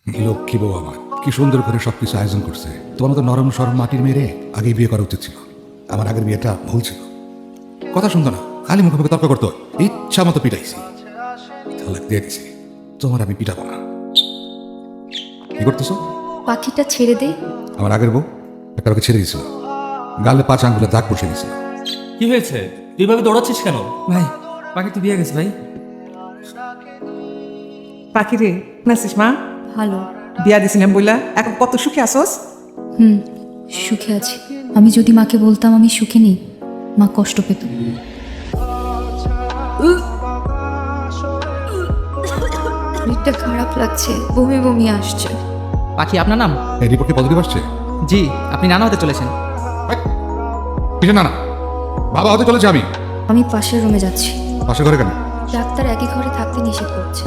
লক্ষ্মী বউ আমার কি সুন্দর করে সবকিছু আয়োজন করছে। তোমার মতো নরম সরম মাটির মেরে আগেই বিয়ে করা উচিত ছিল। আমার আগের বিয়েটা ভুল ছিল। কথা শুনতো না, খালি মুখে মুখে তর্ক করতো। ইচ্ছা মতো পিটাইছি, তালাক দিয়ে দিছি। তোমার আমি পিটাবো না। কি করতেছো? পাখিটা ছেড়ে দে। আমার আগের বউ একটা ওকে ছেড়ে দিয়েছিল, গালে 5 আঙ্গুলে দাগ বসে দিয়েছিল। কি হয়েছে? তুই ভাবে দৌড়াচ্ছিস কেন? ভাই পাখি তো বিয়ে গেছে ভাই। পাখি রে নাসিস মা, ভালো। বিয়া দিছিলাম বইলা এখন কত সুখে আসোস। সুখে আছি। আমি যদি মাকে বলতাম আমি সুখে নেই, মা কষ্ট পেত। শরীরটা খারাপ লাগছে, বমি বমি আসছে। পাখি আপনার নাম? এই রিপোর্টে পজিটিভ আসছে। জি, আপনি নানা হতে চলেছেন। কিসে না না, বাবা হতে চলেছে আমি। আমি পাশের রুমে যাচ্ছি। পাশে ঘরে কেন? ডাক্তার একই ঘরে থাকতে নিষেধ করছে।